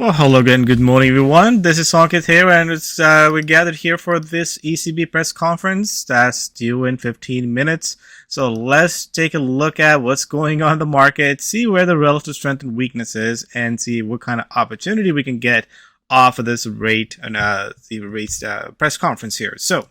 Well, hello again. Good morning, everyone. This is Sankit here, and we gathered here for this ECB press conference that's due in 15 minutes. So let's take a look at what's going on in the market, see where the relative strength and weakness is, and see what kind of opportunity we can get off of this rate and the rates press conference here. So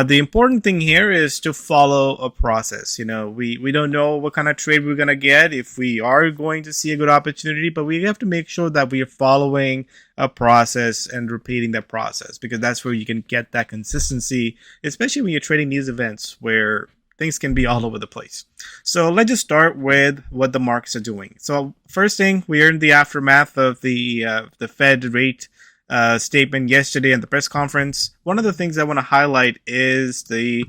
the important thing here is to follow a process. We don't know what kind of trade we're going to get if we are going to see a good opportunity, but we have to make sure that we are following a process and repeating that process, because that's where you can get that consistency, especially when you're trading these events where things can be all over the place. So let's just start with what the markets are doing. So first thing, we are in the aftermath of the Fed rate statement yesterday at the press conference. One of the things I want to highlight is the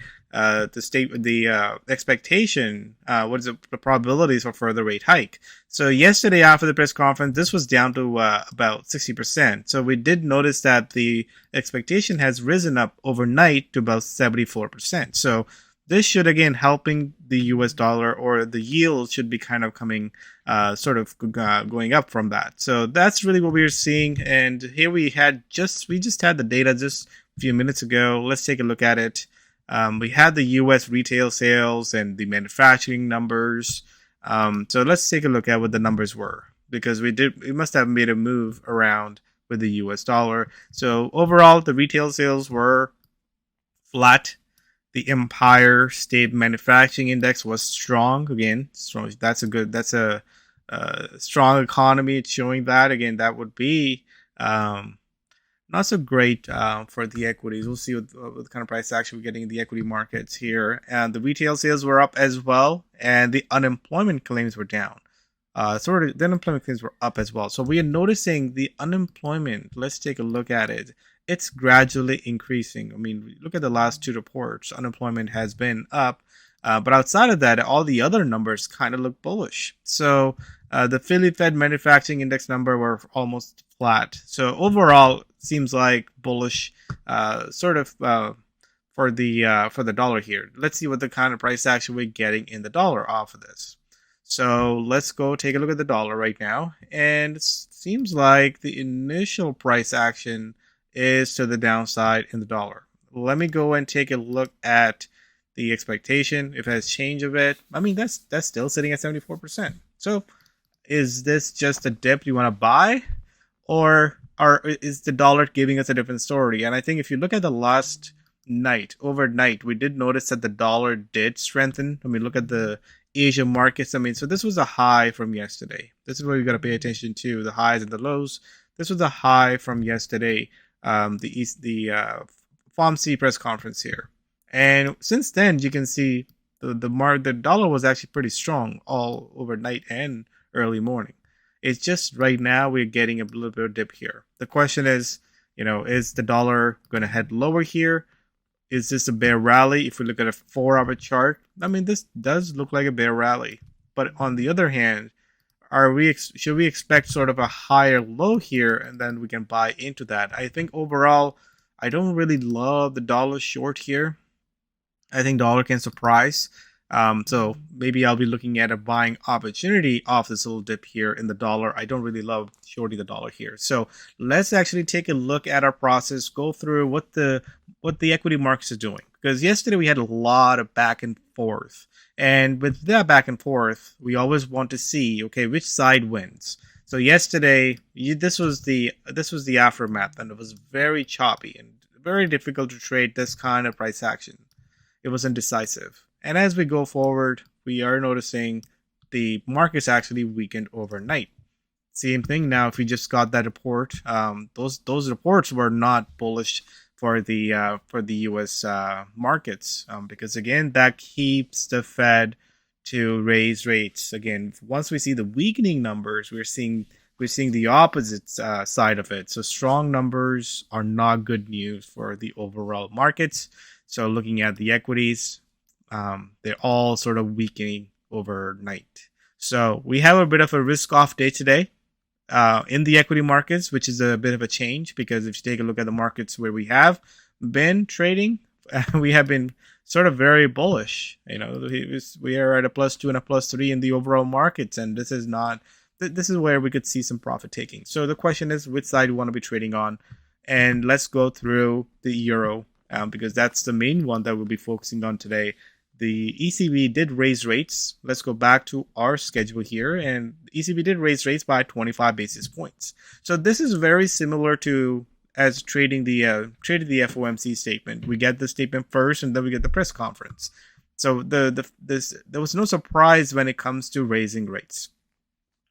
expectation. What is the probabilities for further rate hike? So yesterday after the press conference, this was down to about 60%. So we did notice that the expectation has risen up overnight to about 74%. So this should again helping the US dollar, or the yield should be kind of coming going up from that. So that's really what we're seeing. And here we just had the data just a few minutes ago. Let's take a look at it. We had the US retail sales and the manufacturing numbers. So let's take a look at what the numbers were, because we must have made a move around with the US dollar. So overall, the retail sales were flat. The Empire State Manufacturing Index was strong. Again, strong. That's a strong economy. It's showing that. Again, that would be not so great for the equities. We'll see what kind of price action we're getting in the equity markets here. And the retail sales were up as well, and the unemployment claims were down. The unemployment claims were up as well. So we are noticing the unemployment. Let's take a look at it. It's gradually increasing. I mean, look at the last two reports. Unemployment has been up, but outside of that, all the other numbers kind of look bullish. So the Philly Fed Manufacturing Index number were almost flat. So overall, seems like bullish, for the dollar here. Let's see what the kind of price action we're getting in the dollar off of this. So let's go take a look at the dollar right now, and it seems like the initial price action is to the downside in the dollar. Let me go and take a look at the expectation. If it has changed a bit, I mean, that's still sitting at 74%. So is this just a dip you want to buy, or is the dollar giving us a different story? And I think if you look at the last night, overnight, we did notice that the dollar did strengthen. I mean, look at the Asia markets. I mean, so this was a high from yesterday. This is where we got to pay attention to the highs and the lows. This was a high from yesterday. The FOMC press conference here, and since then you can see the dollar was actually pretty strong all overnight and early morning. It's just right now we're getting a little bit of dip here. The question is, is the dollar going to head lower here? Is this a bear rally? If we look at a 4-hour chart, I mean, this does look like a bear rally. But on the other hand, should we expect sort of a higher low here, and then we can buy into that? I think overall, I don't really love the dollar short here. I think dollar can surprise. So maybe I'll be looking at a buying opportunity off this little dip here in the dollar. I don't really love shorting the dollar here. So let's actually take a look at our process, go through what the equity markets are doing. Because yesterday we had a lot of back and forth. And with that back and forth, we always want to see, okay, which side wins. So yesterday, this was the aftermath, and it was very choppy and very difficult to trade this kind of price action. It was indecisive. And as we go forward, we are noticing the markets actually weakened overnight. Same thing now. If we just got that report, those reports were not bullish for the U.S. Markets, because again, that keeps the Fed to raise rates. Again, once we see the weakening numbers, we're seeing the opposite side of it. So strong numbers are not good news for the overall markets. So looking at the equities, they're all sort of weakening overnight. So we have a bit of a risk-off day today in the equity markets, which is a bit of a change, because if you take a look at the markets where we have been trading, we have been sort of very bullish. We are at a +2 and a +3 in the overall markets, and this is this is where we could see some profit taking. So the question is, which side you want to be trading on, and let's go through the euro because that's the main one that we'll be focusing on today. The ECB did raise rates. Let's go back to our schedule here, and the ECB did raise rates by 25 basis points. So this is very similar to as trading the FOMC statement. We get the statement first, and then we get the press conference. So there was no surprise when it comes to raising rates.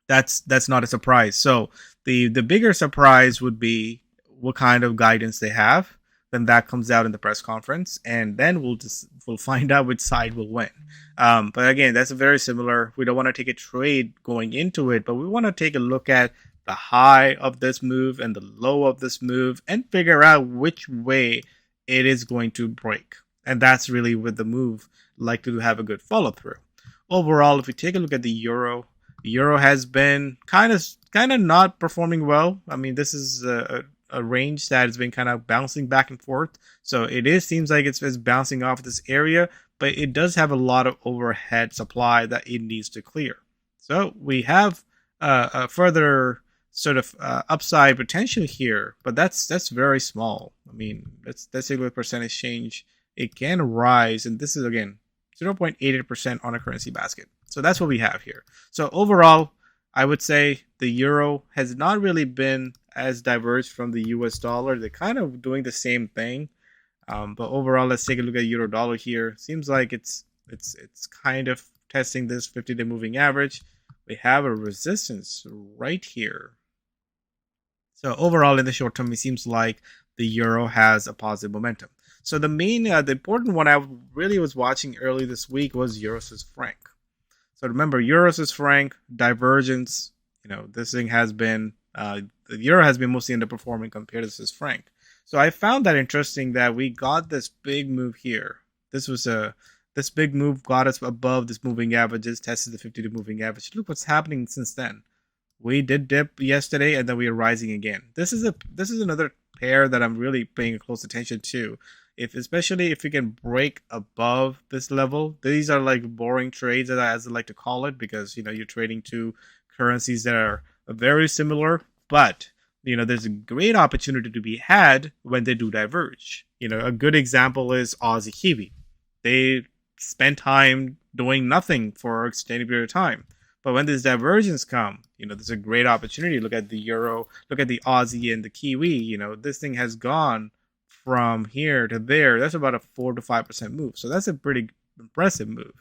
That's not a surprise. So the bigger surprise would be what kind of guidance they have. Then that comes out in the press conference, and then we'll find out which side will win. But again, that's very similar. We don't want to take a trade going into it, but we want to take a look at the high of this move and the low of this move and figure out which way it is going to break. And that's really with the move likely to have a good follow through. Overall, if we take a look at the euro has been kind of not performing well. I mean, this is a range that has been kind of bouncing back and forth. So seems like it's bouncing off this area, but it does have a lot of overhead supply that it needs to clear. So we have a further sort of upside potential here, but that's very small. I mean, let's take a percentage change. It can rise, and this is again 0.88% on a currency basket. So that's what we have here. So overall, I would say the euro has not really been as diverged from the US dollar. They're kind of doing the same thing. But overall, let's take a look at euro dollar here. Seems like it's kind of testing this 50-day moving average. We have a resistance right here. So overall, in the short term, it seems like the euro has a positive momentum. So the important one I really was watching early this week was euro Swiss franc. So remember, euro Swiss franc divergence. This thing has been the euro has been mostly underperforming compared to Swiss franc. So I found that interesting that we got this big move here. This big move got us above this moving averages, tested the 50-day moving average. Look what's happening since then. We did dip yesterday, and then we are rising again. This is another pair that I'm really paying close attention to. Especially if we can break above this level. These are like boring trades, as I like to call it, because you're trading two currencies that are very similar, but there's a great opportunity to be had when they do diverge. A good example is Aussie Kiwi. They spend time doing nothing for an extended period of time. But when this divergence come, there's a great opportunity. Look at the euro, look at the Aussie and the Kiwi. This thing has gone from here to there. That's about a 4 to 5% move. So that's a pretty impressive move.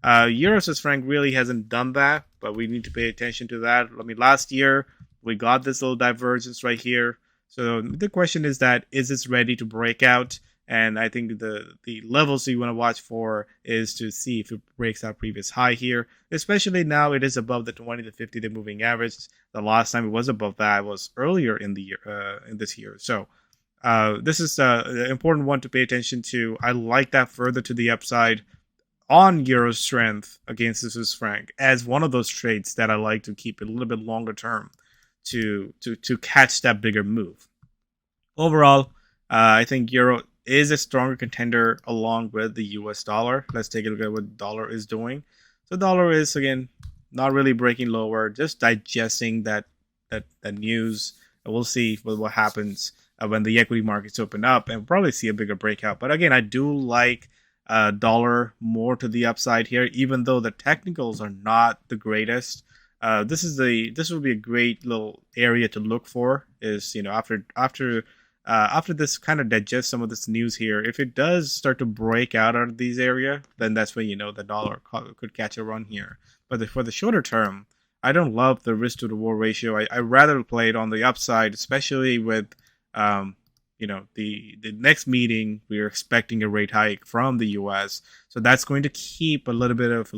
Euro Swiss franc really hasn't done that, but we need to pay attention to that. I mean, last year we got this little divergence right here. So the question is this ready to break out? And I think the levels you want to watch for is to see if it breaks our previous high here, especially now it is above the 20 to 50-day moving average. The last time it was above that was earlier in the year, in this year. So this is an important one to pay attention to. I like that further to the upside on euro strength against the Swiss franc as one of those trades that I like to keep a little bit longer term to catch that bigger move. Overall, I think euro is a stronger contender along with the US dollar. Let's take a look at what the dollar is doing. So dollar is again not really breaking lower, just digesting that news. And we'll see what happens when the equity markets open up, and we'll probably see a bigger breakout. But again, I do like dollar more to the upside here, even though the technicals are not the greatest. This will be a great little area to look for. Is after this kind of digest some of this news here, if it does start to break out of these area, then that's when the dollar could catch a run here. But for the shorter term, I don't love the risk to reward ratio. I rather play it on the upside, especially with the next meeting we are expecting a rate hike from the U.S. So that's going to keep a little bit of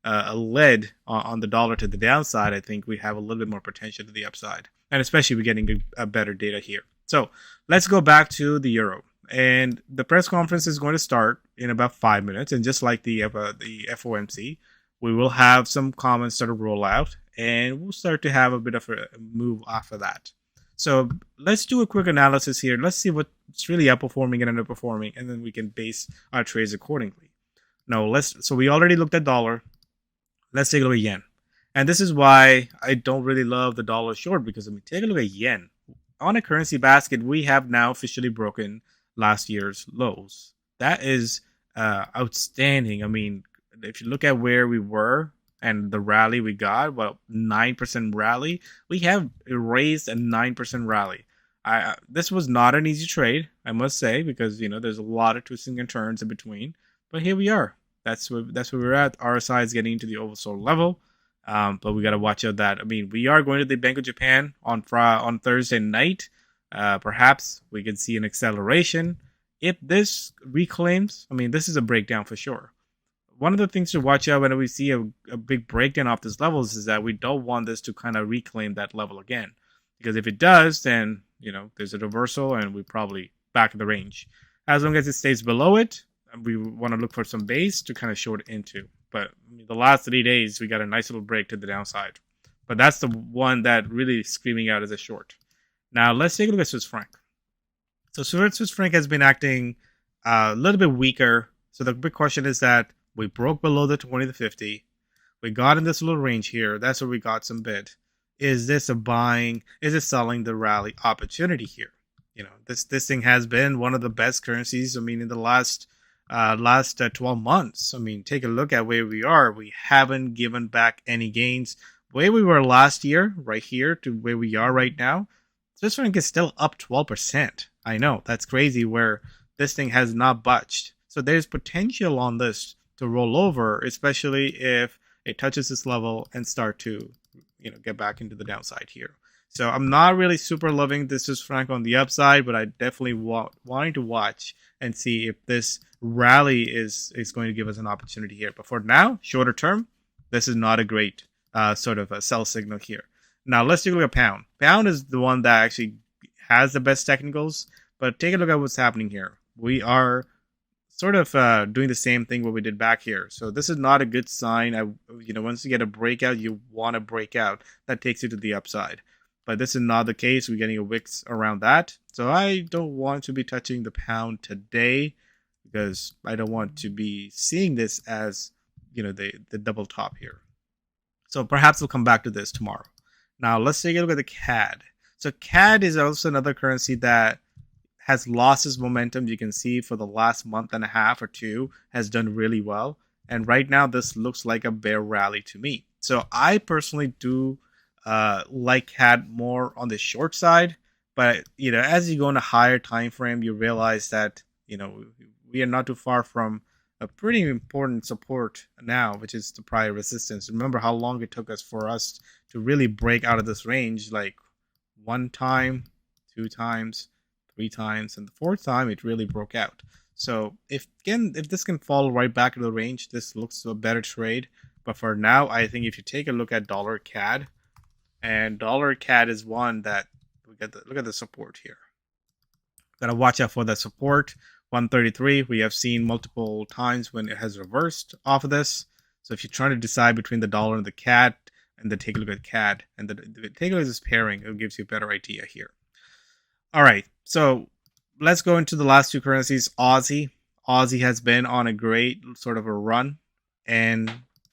a lid on the dollar to the downside. I think we have a little bit more potential to the upside, and especially we're getting a better data here. So let's go back to the euro, and the press conference is going to start in about 5 minutes. And just like the FOMC, we will have some comments start to roll out, and we'll start to have a bit of a move after that. So let's do a quick analysis here. Let's see what's really outperforming and underperforming, and then we can base our trades accordingly. So we already looked at dollar. Let's take a look at yen. And this is why I don't really love the dollar short, because I mean, take a look at yen. On a currency basket, we have now officially broken last year's lows. That is outstanding. I mean, if you look at where we were and the rally we got, well, 9% rally, we have erased a 9% rally. This was not an easy trade, I must say, because there's a lot of twisting and turns in between. But here we are. That's where we're at. RSI is getting into the oversold level. But we got to watch out that, I mean, we are going to the Bank of Japan on Thursday night. Perhaps we could see an acceleration if this reclaims. I mean, this is a breakdown for sure. One of the things to watch out when we see a big breakdown off these levels is that we don't want this to kind of reclaim that level again. Because if it does, then, there's a reversal and we probably back in the range. As long as it stays below it, we want to look for some base to kind of short into. But I mean, the last 3 days, we got a nice little break to the downside. But that's the one that really is screaming out as a short. Now, let's take a look at Swiss franc. So Swiss franc has been acting a little bit weaker. So the big question is that we broke below the 20 to 50. We got in this little range here. That's where we got some bid. Is this a buying? Is it selling the rally opportunity here? This thing has been one of the best currencies. I mean, in the last 12 months. I mean, take a look at where we are. We haven't given back any gains. Where we were last year, right here, to where we are right now, this franc is still up 12%. I know, that's crazy where this thing has not budged. So there's potential on this to roll over, especially if it touches this level and start to, get back into the downside here. So I'm not really super loving this Swiss franc on the upside, but I definitely wanting to watch and see if this rally is going to give us an opportunity here. But for now, shorter term, this is not a great sort of a sell signal here. Now let's take a look at pound. Pound is the one that actually has the best technicals, but take a look at what's happening here. We are sort of doing the same thing what we did back here. So this is not a good sign. Once you get a breakout, you want to break out. That takes you to the upside. But this is not the case. We're getting a wicks around that. So I don't want to be touching the pound today because I don't want to be seeing this as, the double top here. So perhaps we'll come back to this tomorrow. Now let's take a look at the CAD. So CAD is also another currency that has lost its momentum. You can see for the last month and a half or two has done really well. And right now this looks like a bear rally to me. So I personally do like CAD more on the short side, but as you go in a higher time frame, you realize that we are not too far from a pretty important support now, which is the prior resistance. Remember how long it took us for us to really break out of this range, like one time, two times, three times, and the fourth time it really broke out. So if this can fall right back into the range, this looks a better trade. But for now, I think if you take a look at dollar CAD, and dollar CAD is one that look at the support here. Gotta watch out for that support. 133, we have seen multiple times when it has reversed off of this. So if you're trying to decide between the dollar and the CAD, and then take a look at CAD, and take a look at this pairing, it gives you a better idea here. All right, so let's go into the last two currencies. Aussie has been on a great sort of a run, and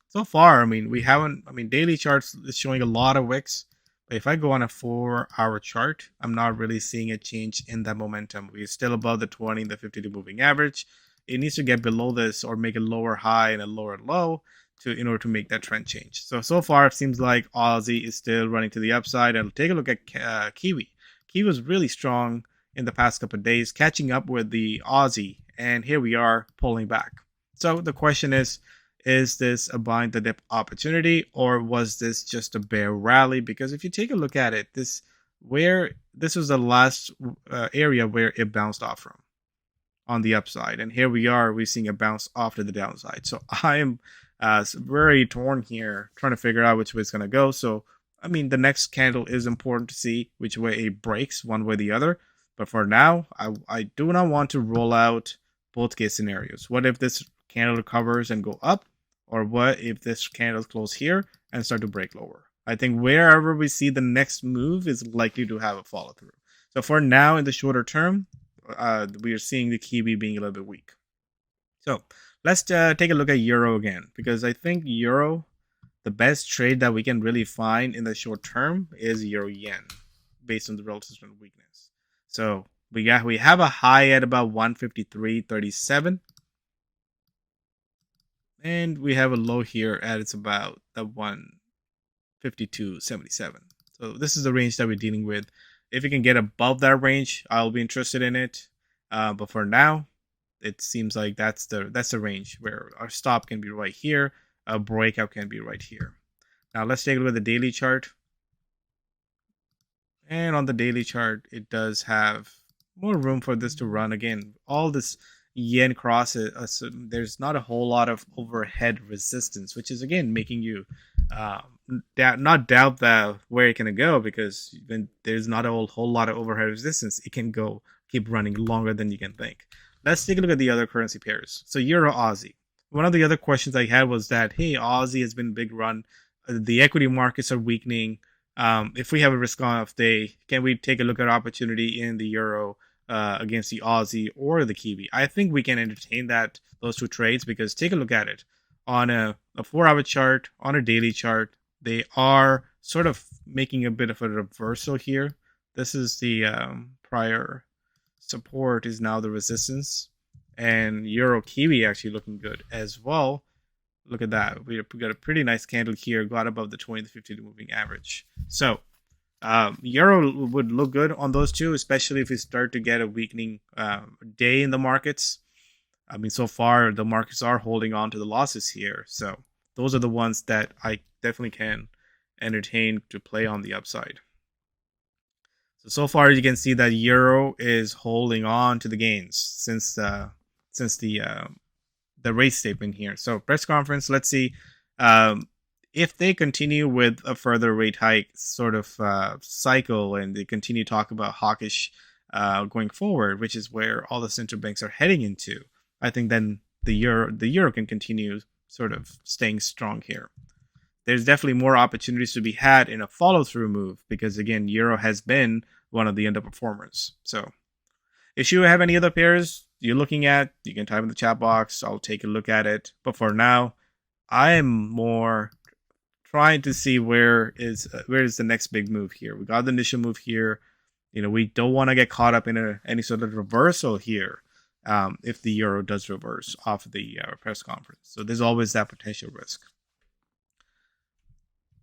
so far, I mean, daily charts is showing a lot of wicks. But if I go on a 4-hour chart, I'm not really seeing a change in that momentum. We're still above the 20 and the 52 moving average. It needs to get below this or make a lower high and a lower low in order to make that trend change. So far, it seems like Aussie is still running to the upside. And take a look at Kiwi. Kiwi was really strong in the past couple of days, catching up with the Aussie. And here we are pulling back. So the question is this a buying the dip opportunity, or was this just a bear rally? Because if you take a look at it, this was the last area where it bounced off from on the upside, and here we are, we're seeing a bounce off to the downside. So I am very torn here, trying to figure out which way it's going to go. So I mean, the next candle is important to see which way it breaks, one way or the other. But for now, I do not want to roll out both case scenarios. What if this candle recovers and go up, or what if this candle close here and start to break lower? I think wherever we see the next move is likely to have a follow through. So for now, in the shorter term, we are seeing the Kiwi being a little bit weak. So let's take a look at Euro again, because I think Euro the best trade that we can really find in the short term is euro yen, based on the relative strength weakness. So we have a high at about 153.37, and we have a low here at it's about the 152.77. So this is the range that we're dealing with. If we can get above that range, I'll be interested in it. But for now, it seems like that's the range where our stop can be right here, a breakout can be right here. Now let's take a look at the daily chart. And on the daily chart, it does have more room for this to run. Again, all this yen crosses, so there's not a whole lot of overhead resistance, which is again making you not doubt that where it can go, because when there's not a whole lot of overhead resistance, it can keep running longer than you can think. Let's take a look at the other currency pairs. So Euro Aussie. One of the other questions I had was that, hey, Aussie has been a big run. The equity markets are weakening. If we have a risk-off day, can we take a look at opportunity in the euro against the Aussie or the Kiwi? I think we can entertain those two trades, because take a look at it on a 4-hour chart, on a daily chart. They are sort of making a bit of a reversal here. This is the prior support is now the resistance, and euro Kiwi actually looking good as well. Look at that. We got a pretty nice candle here, got above the 20 to 50 moving average. So euro would look good on those two, especially if we start to get a weakening day in the markets. I mean, so far the markets are holding on to the losses here. So those are the ones that I definitely can entertain to play on the upside. So far you can see that euro is holding on to the gains since the rate statement here. So press conference, let's see if they continue with a further rate hike sort of cycle, and they continue to talk about hawkish going forward, which is where all the central banks are heading into. I think then the euro can continue sort of staying strong here. There's definitely more opportunities to be had in a follow-through move, because again, euro has been one of the underperformers. So if you have any other pairs you're looking at, you can type in the chat box. I'll take a look at it. But for now, I am more trying to see where is the next big move here. We got the initial move here. We don't want to get caught up in any sort of reversal here if the euro does reverse off of the press conference. So there's always that potential risk.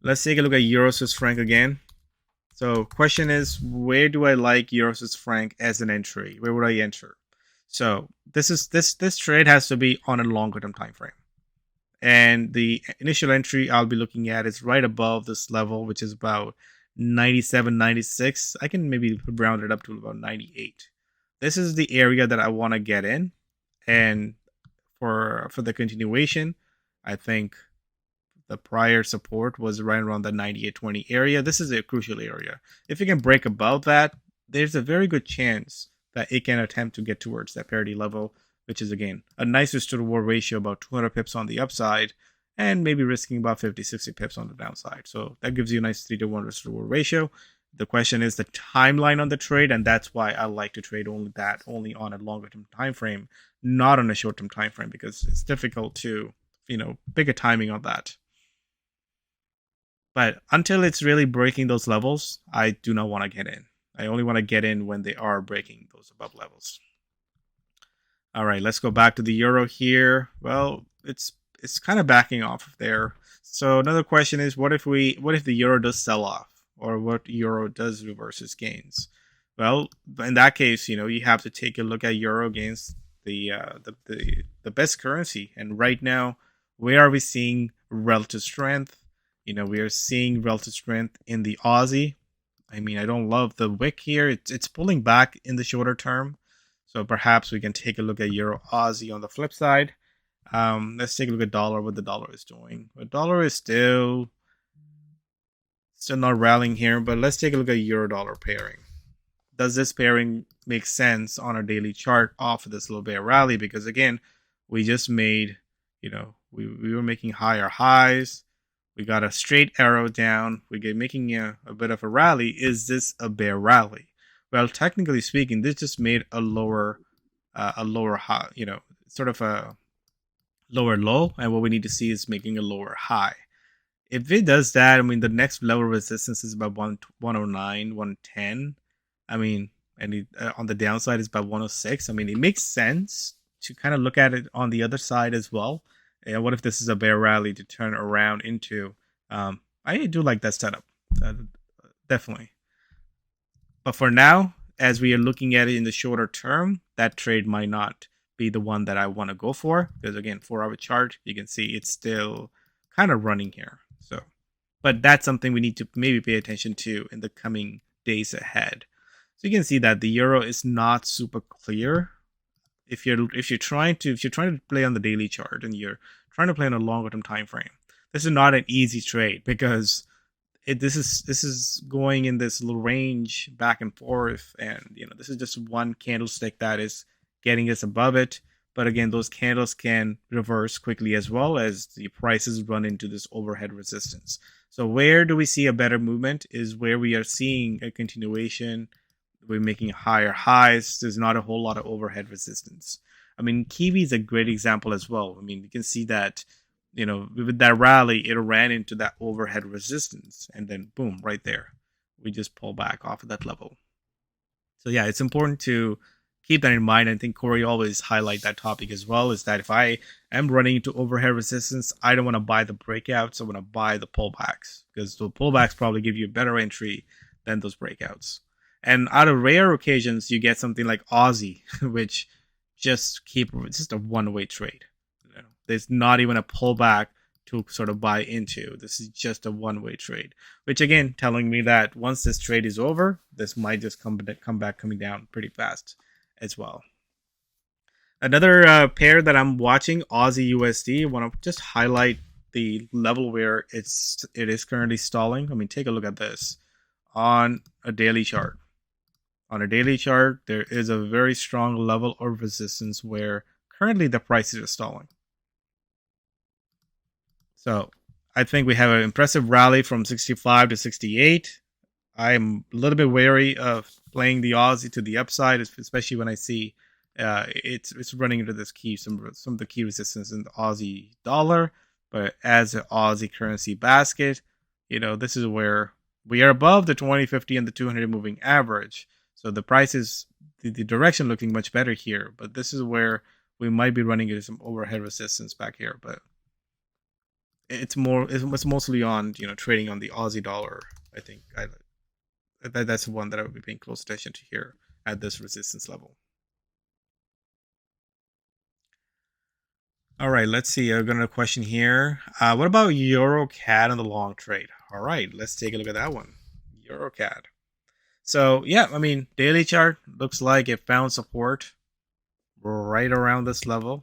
Let's take a look at euro Swiss franc again. So question is, where do I like euro Swiss franc as an entry? Where would I enter? So this trade has to be on a longer term time frame. And the initial entry I'll be looking at is right above this level, which is about 97, 96. I can maybe round it up to about 98. This is the area that I want to get in. And for the continuation, I think the prior support was right around the 98.20 area. This is a crucial area. If you can break above that, there's a very good chance that it can attempt to get towards that parity level, which is, again, a nice risk to reward ratio, about 200 pips on the upside, and maybe risking about 50, 60 pips on the downside. So that gives you a nice 3-to-1 risk to reward ratio. The question is the timeline on the trade, and that's why I like to trade only on a longer term time frame, not on a short term time frame, because it's difficult to, pick a timing on that. But until it's really breaking those levels, I do not want to get in. I only want to get in when they are breaking those above levels. All right, let's go back to the euro here. Well, it's kind of backing off of there. So another question is, what if the euro does sell off, or what euro does reverse its gains? Well, in that case, you have to take a look at euro against the best currency. And right now, where are we seeing relative strength? We are seeing relative strength in the Aussie. I mean, I don't love the wick here. It's pulling back in the shorter term. So perhaps we can take a look at euro Aussie on the flip side. Let's take a look at dollar, what the dollar is doing. The dollar is still not rallying here, but let's take a look at euro dollar pairing. Does this pairing make sense on our daily chart off of this little bear rally? Because again, we just made, we were making higher highs. We got a straight arrow down. We get making a bit of a rally. Is this a bear rally? Well, technically speaking, this just made a lower high, sort of a lower low. And what we need to see is making a lower high. If it does that, I mean, the next level of resistance is about 109, 110. I mean, on the downside is about 106. I mean, it makes sense to kind of look at it on the other side as well. And what if this is a bear rally to turn around into? I do like that setup, definitely. But for now, as we are looking at it in the shorter term, that trade might not be the one that I want to go for. Because again, 4 hour chart, you can see it's still kind of running here. So, but that's something we need to maybe pay attention to in the coming days ahead. So you can see that the euro is not super clear. If you're trying to play on the daily chart and you're trying to play on a longer term time frame, this is not an easy trade because this is going in this little range back and forth, and this is just one candlestick that is getting us above it. But again, those candles can reverse quickly as well as the prices run into this overhead resistance. So where do we see a better movement is where we are seeing a continuation. We're making higher highs. There's not a whole lot of overhead resistance. I mean, Kiwi is a great example as well. I mean, you can see that with that rally, it ran into that overhead resistance, and then boom, right there, we just pull back off of that level. So yeah, it's important to keep that in mind. I think Corey always highlight that topic as well, is that if I am running into overhead resistance, I don't want to buy the breakouts. I want to buy the pullbacks, because the pullbacks probably give you a better entry than those breakouts. And out of rare occasions, you get something like Aussie, which it's just a one-way trade. There's not even a pullback to sort of buy into. This is just a one-way trade, which again telling me that once this trade is over, this might just come back coming down pretty fast as well. Another pair that I'm watching, Aussie USD. I want to just highlight the level where it is currently stalling. I mean, take a look at this on a daily chart. On a daily chart, there is a very strong level of resistance where currently the prices are stalling. So I think we have an impressive rally from 65 to 68. I'm a little bit wary of playing the Aussie to the upside, especially when I see it's running into this some of the key resistance in the Aussie dollar. But as an Aussie currency basket, this is where we are above the 2050 and the 200 moving average. So the price is the direction looking much better here. But this is where we might be running into some overhead resistance back here. But it's mostly on trading on the Aussie dollar. I think that's the one that I would be paying close attention to here at this resistance level. All right, let's see. I've got another question here. What about Euro CAD on the long trade? All right, let's take a look at that one. Euro CAD. So yeah, I mean, daily chart looks like it found support right around this level,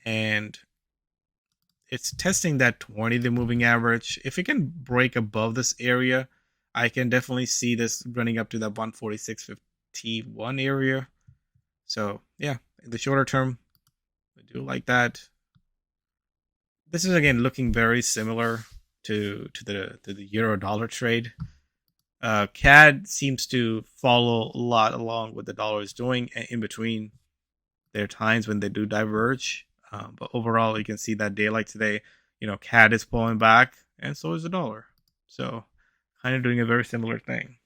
and it's testing that 20-day moving average. If it can break above this area, I can definitely see this running up to that 146.51 area. So yeah, in the shorter term, I do like that. This is again looking very similar to the euro dollar trade. CAD seems to follow a lot along what the dollar is doing. In between, there are times when they do diverge. But overall, you can see that day like today, CAD is pulling back, and so is the dollar. So, kind of doing a very similar thing.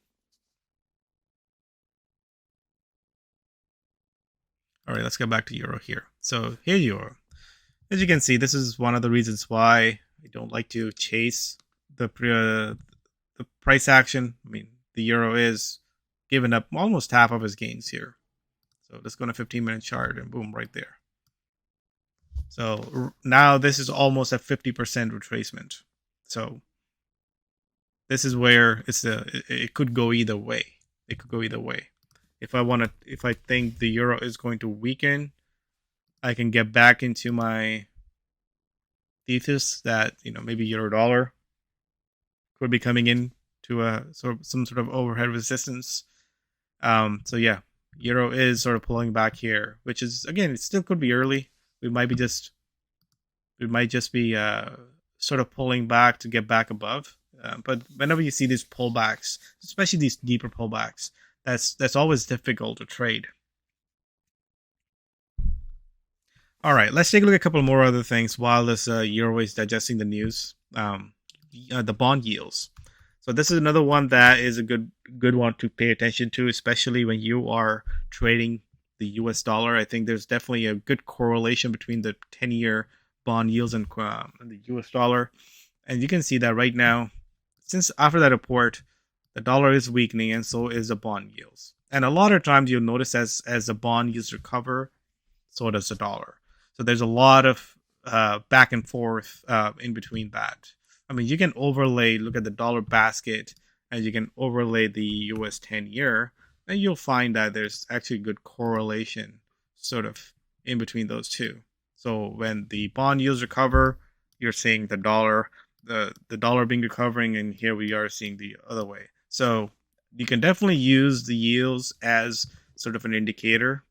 All right, let's go back to euro here. So here's euro. As you can see, this is one of the reasons why I don't like to chase the price action. I mean, the euro is giving up almost half of his gains here. So let's go on a 15-minute chart, and boom, right there. So now this is almost a 50% retracement. So this is where it could go either way. It could go either way. If I think the euro is going to weaken, I can get back into my thesis that maybe euro dollar could be coming in to some sort of overhead resistance. So yeah, euro is sort of pulling back here, which is, again, it still could be early. We might just be sort of pulling back to get back above. But whenever you see these pullbacks, especially these deeper pullbacks, that's always difficult to trade. All right, let's take a look at a couple more other things while this euro is digesting the news. The bond yields. So this is another one that is a good one to pay attention to, especially when you are trading the U.S. dollar. I think there's definitely a good correlation between the 10-year bond yields and the U.S. dollar, and you can see that right now, since after that report, the dollar is weakening, and so is the bond yields. And a lot of times you'll notice as the bond yields recover, so does the dollar. So there's a lot of back and forth in between that. I mean, you can look at the dollar basket, and you can overlay the US 10-year, and you'll find that there's actually good correlation sort of in between those two. So when the bond yields recover, you're seeing the dollar being recovering, and here we are seeing the other way. So you can definitely use the yields as sort of an indicator,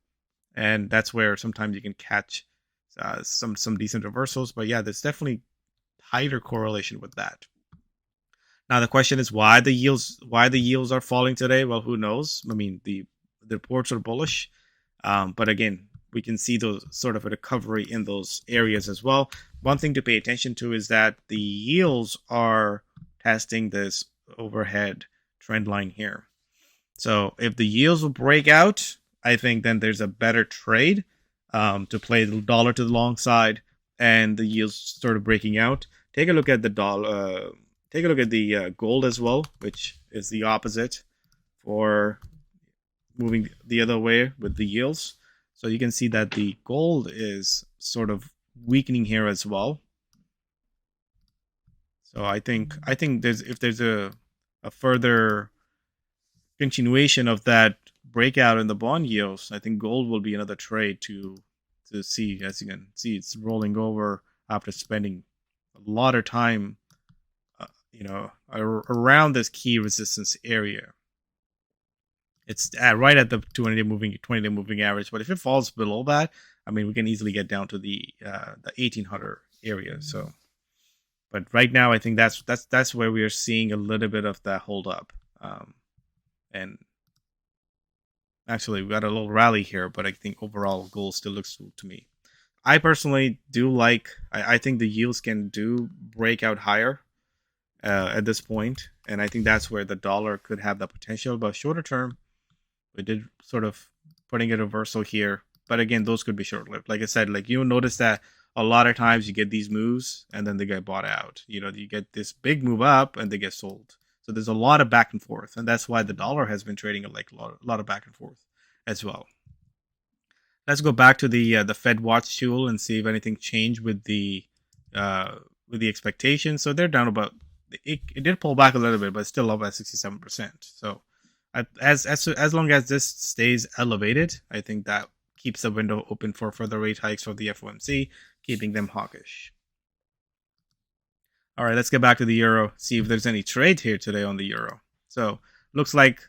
and that's where sometimes you can catch some decent reversals. But yeah, there's definitely tighter correlation with that. Now the question is why the yields are falling today. Well, who knows? I mean, the reports are bullish, but again, we can see those sort of a recovery in those areas as well. One thing to pay attention to is that the yields are testing this overhead trend line here. So if the yields will break out, I think then there's a better trade to play the dollar to the long side, and the yields sort of breaking out. Take a look at the dollar. Take a look at the gold as well, which is the opposite for moving the other way with the yields. So you can see that the gold is sort of weakening here as well. So I think if there's a further continuation of that breakout in the bond yields, I think gold will be another trade to see. As you can see, it's rolling over after spending a lot of time, around this key resistance area. It's right at the 20-day moving average. But if it falls below that, I mean, we can easily get down to the 1800 area. So, but right now, I think that's where we are seeing a little bit of that hold up. And actually, we got a little rally here, but I think overall gold still looks good to me. I personally do like. I think the yields can do break out higher at this point, and I think that's where the dollar could have the potential. But shorter term, we did sort of putting a reversal here, but again, those could be short-lived. Like I said, like you'll notice that a lot of times you get these moves and then they get bought out. You get this big move up and they get sold. So there's a lot of back and forth, and that's why the dollar has been trading like a lot of back and forth as well. Let's go back to the Fed Watch tool and see if anything changed with the expectations. So they're down about. It did pull back a little bit, but it's still up at 67%. So as long as this stays elevated, I think that keeps the window open for further rate hikes for the FOMC, keeping them hawkish. All right, let's get back to the euro. See if there's any trade here today on the euro. So looks like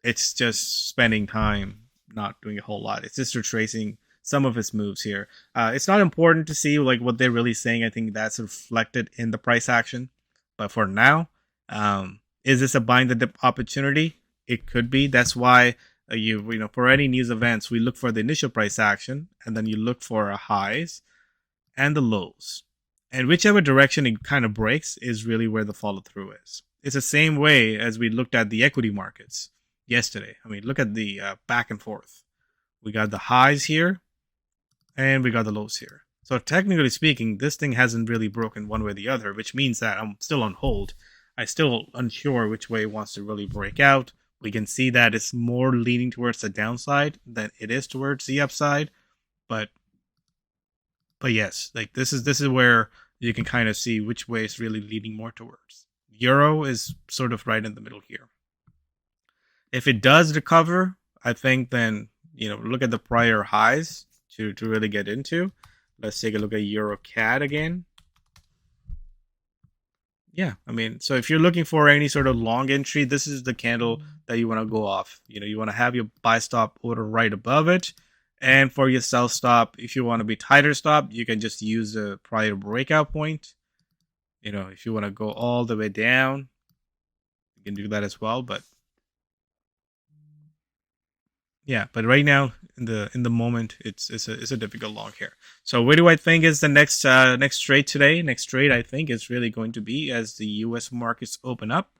it's just spending time, not doing a whole lot. It's just retracing some of its moves here. It's not important to see like what they're really saying. I think that's reflected in the price action. But for now, is this a buying the dip opportunity? It could be. That's why for any news events, we look for the initial price action, and then you look for a highs and the lows. And whichever direction it kind of breaks is really where the follow through is. It's the same way as we looked at the equity markets yesterday. I mean, look at the back and forth. We got the highs here, and we got the lows here. So technically speaking, this thing hasn't really broken one way or the other, which means that I'm still on hold. I'm still unsure which way it wants to really break out. We can see that it's more leaning towards the downside than it is towards the upside. But yes, like this is where you can kind of see which way it's really leaning more towards. Euro is sort of right in the middle here. If it does recover, I think then, look at the prior highs to really get into. Let's take a look at Euro CAD again. Yeah, I mean, so if you're looking for any sort of long entry, this is the candle that you want to go off. You want to have your buy stop order right above it. And for your sell stop, if you want to be tighter stop, you can just use the prior breakout point. If you want to go all the way down, you can do that as well. But Yeah, but right now in the moment, it's a difficult long here. So where do I think is the next trade today? Next trade I think is really going to be as the U.S. markets open up,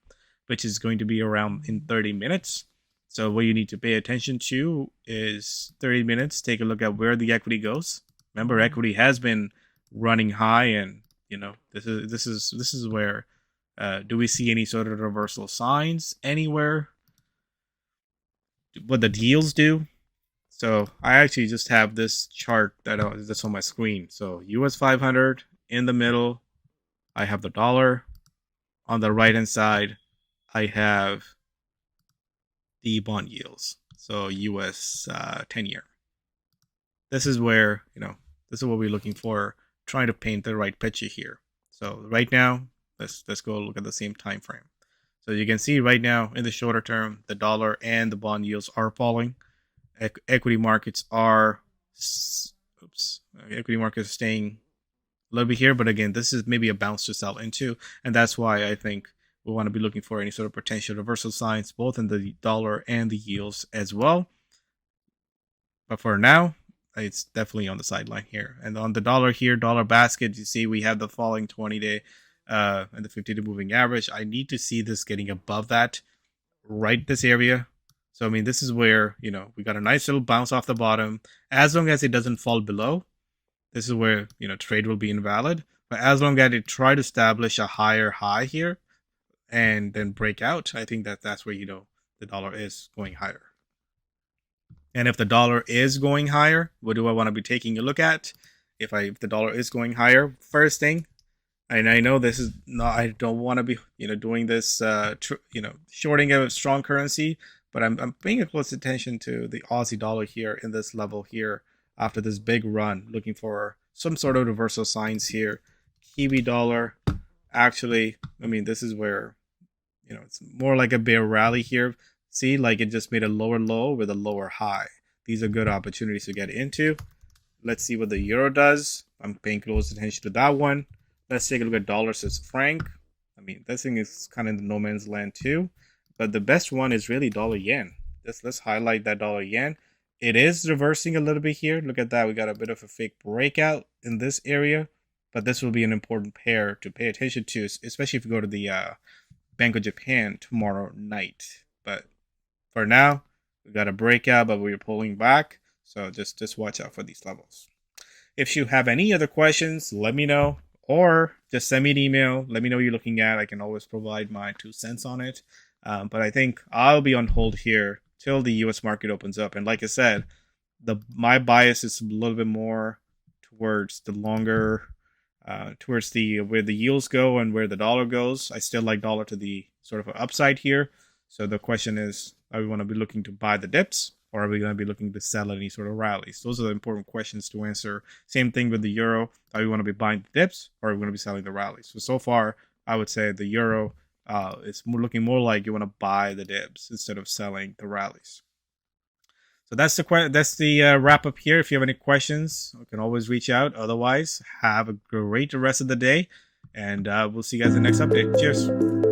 which is going to be around in 30 minutes. So what you need to pay attention to is 30 minutes. Take a look at where the equity goes. Remember, equity has been running high, and this is where do we see any sort of reversal signs anywhere? What the deals do? So I actually just have this chart that's on my screen. So US 500 in the middle, I have the dollar. On the right hand side, I have the bond yields. So US 10-year. This is where, this is what we're looking for, trying to paint the right picture here. So right now, let's go look at the same time frame. So you can see right now in the shorter term, the dollar and the bond yields are falling. Equity markets are equity markets are staying a little bit here, but again, this is maybe a bounce to sell into, and that's why I think we want to be looking for any sort of potential reversal signs both in the dollar and the yields as well. But for now, it's definitely on the sideline here. And on the dollar here, dollar basket, you see we have the falling 20-day and the 50-day moving average. I need to see this getting above that, right this area. So I mean, this is where we got a nice little bounce off the bottom. As long as it doesn't fall below, this is where trade will be invalid. But as long as it try to establish a higher high here and then break out, I think that's where the dollar is going higher. And if the dollar is going higher, what do I want to be taking a look at? If the dollar is going higher, first thing, and I know this is not, I don't want to be doing this shorting a strong currency, but I'm paying a close attention to the Aussie dollar here in this level here after this big run, looking for some sort of reversal signs here. Kiwi dollar, actually, I mean, this is where it's more like a bear rally here. See, like it just made a lower low with a lower high. These are good opportunities to get into. Let's see what the euro does. I'm paying close attention to that one. Let's take a look at dollar Swiss franc. I mean, this thing is kind of in the no man's land too. But the best one is really dollar yen. Let's highlight that dollar yen. It is reversing a little bit here. Look at that. We got a bit of a fake breakout in this area. But this will be an important pair to pay attention to, especially if you go to the Bank of Japan tomorrow night. But for now, we got a breakout, but we're pulling back. So just watch out for these levels. If you have any other questions, let me know. Or just send me an email. Let me know what you're looking at. I can always provide my 2 cents on it. But I think I'll be on hold here till the U.S. market opens up. And like I said, my bias is a little bit more towards the longer, towards the where the yields go and where the dollar goes. I still like dollar to the sort of upside here. So the question is, are we going to be looking to buy the dips, or are we going to be looking to sell any sort of rallies? Those are the important questions to answer. Same thing with the euro. Are we going to be buying the dips, or are we going to be selling the rallies? So far, I would say the euro is looking more like you want to buy the dips instead of selling the rallies. So that's the wrap up here. If you have any questions, you can always reach out. Otherwise, have a great rest of the day, and we'll see you guys in the next update. Cheers.